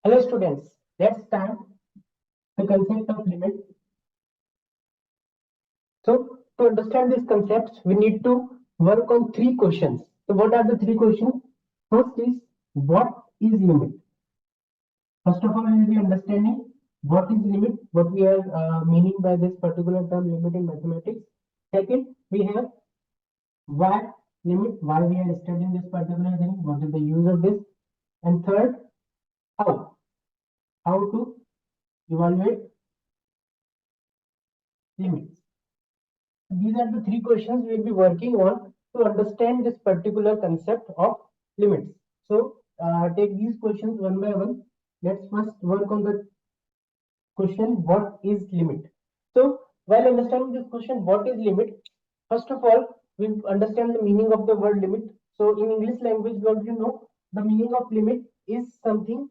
Hello students, let's start the concept of limit. So to understand these concepts, we need to work on three questions. So what are the three questions? First is, what is limit? First of all, we will be understanding what is limit, what we are meaning by this particular term limit in mathematics. Second, we have why limit, why we are studying this particular thing, what is the use of this. And third, how to evaluate limits. These are the three questions we will be working on to understand this particular concept of limits. So take these questions one by one. Let's first work on the question, what is limit? So while understanding this question, what is limit? First of all, we understand the meaning of the word limit. So in English language, we already know the meaning of limit is something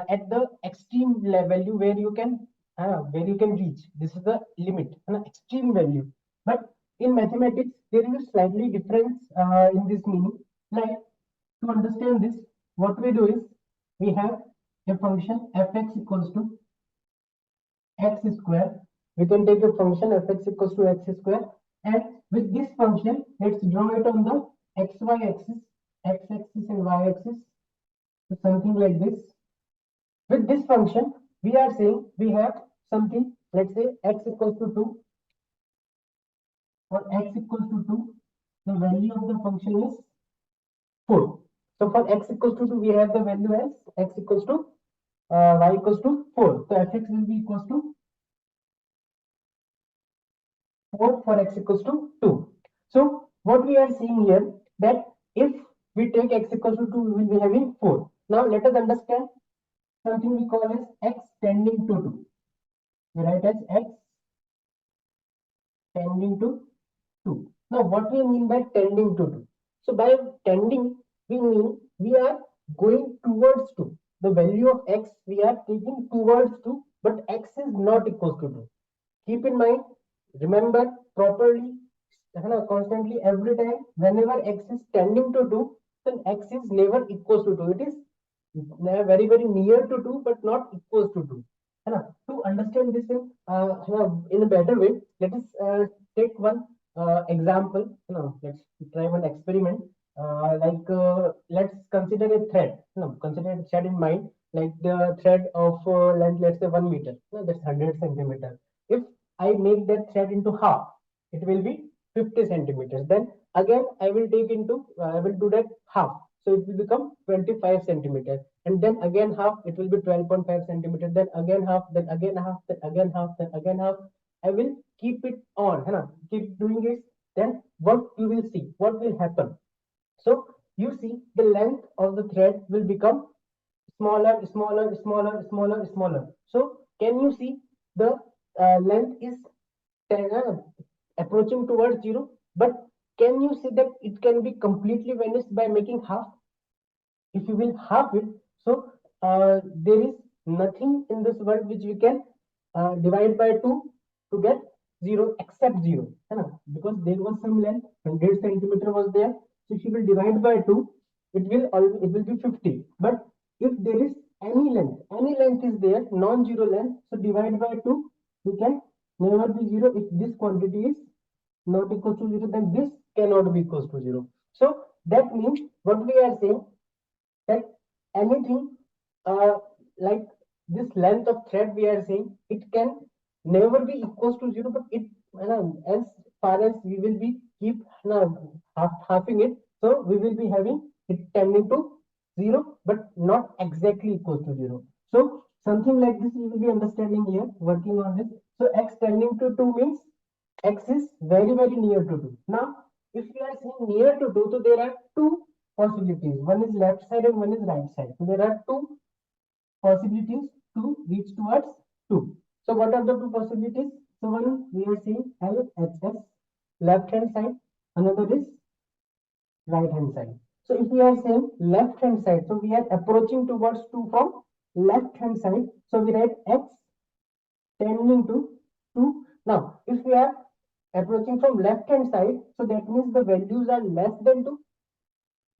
at the extreme value where you can reach. This is the limit, an extreme value. But in mathematics, there is a slightly difference in this meaning. Like to understand this, what we do is we have a function fx equals to x square. We can take a function fx equals to x square, and with this function, let's draw it on the xy axis, x-axis and y-axis, so something like this. With this function, we are saying we have something, let's say x equals to 2. For x equals to 2, the value of the function is 4. So for x equals to 2, we have the value as x equals to y equals to 4. So fx will be equals to 4 for x equals to 2. So what we are seeing here, that if we take x equals to 2, we will be having 4. Now let us understand something we call as x tending to 2. We write as x tending to 2. Now what we mean by tending to 2? So by tending, we mean we are going towards 2. The value of x we are taking towards 2, but x is not equals to 2. Keep in mind, remember properly, constantly, every time, whenever x is tending to 2, then x is never equals to 2. It is very, very near to 2, but not equals to 2. To understand this in a better way, let us take one example. Let's try one experiment. Let's consider a thread. Consider a thread in mind, like the thread of length, let's say 1 meter. That's 100 centimeters. If I make that thread into half, it will be 50 centimeters. Then again, I will do that half. So it will become 25 centimeters. And then again half, it will be 12.5 centimeters. Then again half, then again half, then again half, then again half. I will keep it on, keep doing it. Then what you will see, what will happen? So you see the length of the thread will become smaller, smaller, smaller, smaller, smaller. So can you see the length is approaching towards 0, but can you see that it can be completely vanished by making half? If you will half it, so there is nothing in this world which we can divide by 2 to get 0 except 0, because there was some length, 100 centimeter was there. So if you will divide by 2, it will be 50. But if there is any length is there, non-zero length, so divide by 2, we can never be 0. If this quantity is not equal to 0, then this cannot be equal to 0. So that means what we are saying, that anything like this length of thread, we are saying it can never be equals to 0, but it as far as we will be keep halving it, so we will be having it tending to 0, but not exactly equals to 0. So something like this we will be understanding here, working on this. So x tending to 2 means x is very, very near to 2. Now if we are saying near to 2, so there are two possibilities. One is left side and one is right side. So there are two possibilities to reach towards 2. So what are the two possibilities? So one we are seeing LHS, left hand side, another is right hand side. So if we are saying left hand side, so we are approaching towards 2 from left hand side. So we write x tending to 2. Now if we are approaching from left hand side, so that means the values are less than 2.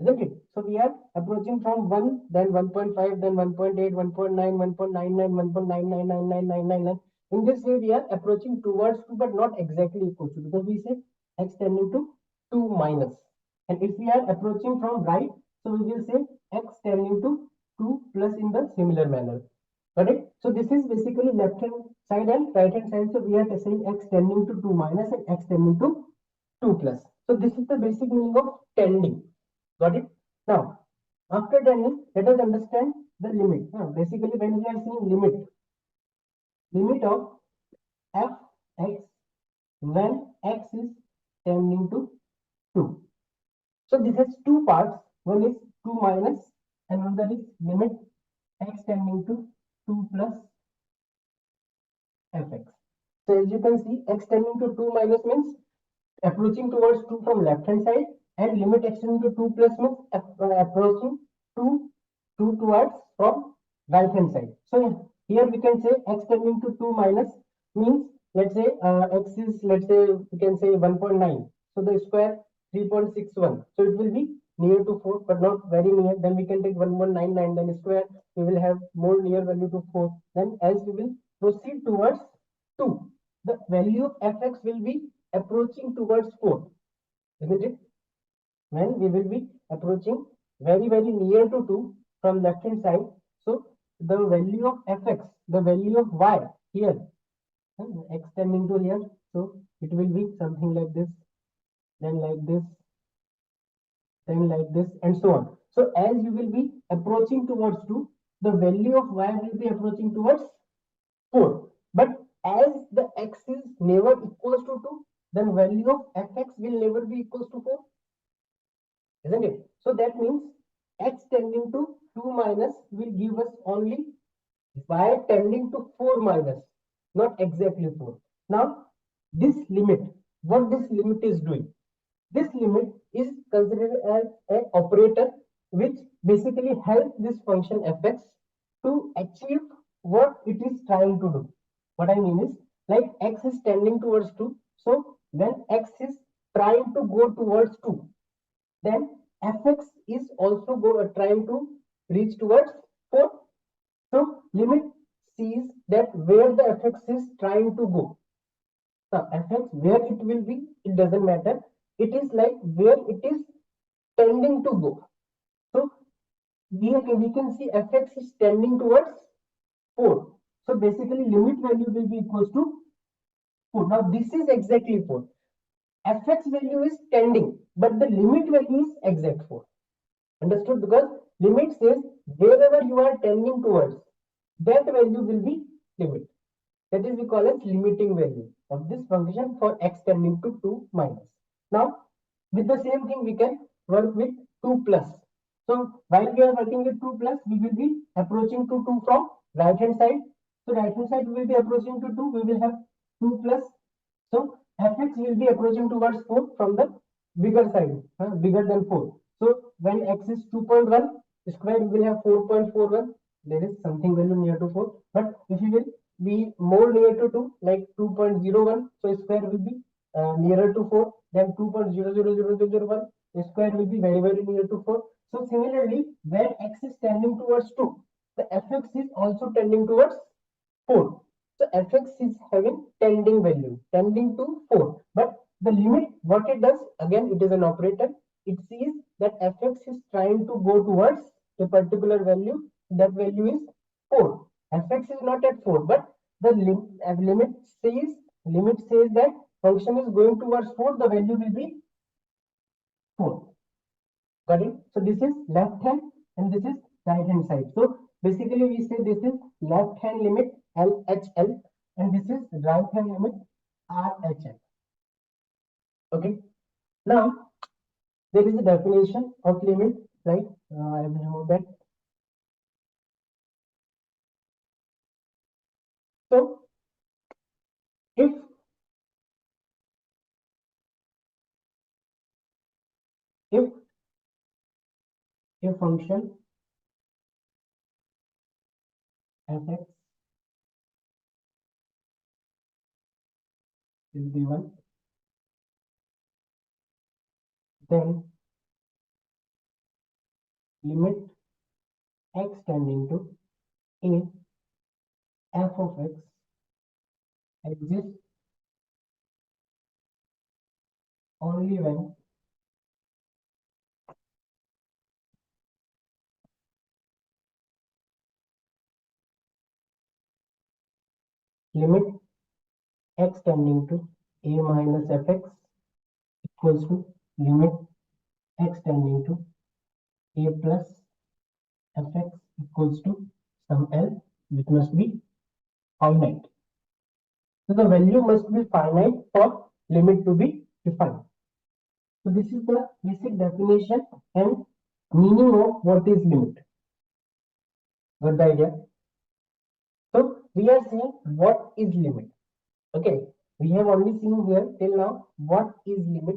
isn't it? So we are approaching from 1, then 1.5, then 1.8, 1.9, 1.99, 1.9999999. In this way, we are approaching towards 2, but not exactly equal to, because we say x tending to 2 minus. And if we are approaching from right, so we will say x tending to 2 plus in the similar manner. Got it? So this is basically left hand side and right hand side. So we are saying x tending to 2 minus and x tending to 2 plus. So this is the basic meaning of tending. Got it? Now, after tending, let us understand the limit. Basically, when we are saying limit of f x when x is tending to 2. So this has two parts. One is 2 minus and another is limit x tending to 2 plus fx. So as you can see, x tending to 2 minus means approaching towards 2 from left hand side, and limit extending to 2 plus means approaching to 2 towards from right hand side. So here we can say x tending to 2 minus means, let's say x is, let's say we can say 1.9. So the square 3.61. So it will be near to 4 but not very near. Then we can take 1.99, then square we will have more near value to 4. Then as we will proceed towards 2, the value of fx will be approaching towards 4, isn't it? When we will be approaching very, very near to 2 from left hand side. So the value of fx, the value of y here, extending to here. So it will be something like this, then like this, then like this, and so on. So as you will be approaching towards 2, the value of y will be approaching towards 4. But as the x is never equals to 2, then value of fx will never be equals to 4, isn't it? So that means x tending to 2 minus will give us only y tending to 4 minus, not exactly 4. Now, this limit, what this limit is doing? This limit is considered as an operator which basically helps this function fx to achieve what it is trying to do. What I mean is, like x is tending towards 2. So when x is trying to go towards 2, then fx is also trying to reach towards 4. So limit sees that where the fx is trying to go. Now fx where it will be, it doesn't matter. It is like where it is tending to go. So we can see fx is tending towards 4. So basically limit value will be equals to 4. Now this is exactly 4. Fx value is tending, but the limit value is exact 4. Understood? Because limit says wherever you are tending towards, that value will be limit. That is we call as limiting value of this function for x tending to 2 minus. Now, with the same thing we can work with 2 plus. So while we are working with 2 plus, we will be approaching to 2 from right hand side. So right hand side we will be approaching to 2. We will have 2 plus. So fx will be approaching towards 4 from the bigger side, bigger than 4. So when x is 2.1, square we will have 4.41. There is something value near to 4. But if you will be more near to 2, like 2.01, so square will be nearer to 4. Then 2.00001, square will be very, very near to 4. So similarly, when x is tending towards 2, the fx is also tending towards 4. So fx is having tending value, tending to 4. But the limit, what it does, again, it is an operator. It sees that fx is trying to go towards a particular value. That value is 4. Fx is not at 4, but the limit says that function is going towards 4. The value will be 4. Got it? So this is left hand and this is right hand side. So basically we say this is left hand limit LHL and this is right hand limit RHL. Okay. Now there is a definition of limit, right? I will remove that. So if if a function fx is given, then limit x tending to a f of x exists only when limit x tending to a minus fx equals to limit x tending to a plus fx equals to some L which must be finite. So the value must be finite for limit to be defined. So this is the basic definition and meaning of what is limit. Got the idea? So we are saying what is limit. Okay, we have only seen here till now what is limit.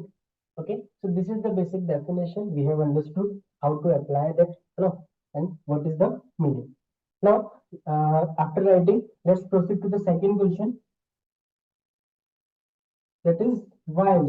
Okay, so this is the basic definition. We have understood how to apply that, and what is the meaning. Now, after writing, let's proceed to the second question. That is why.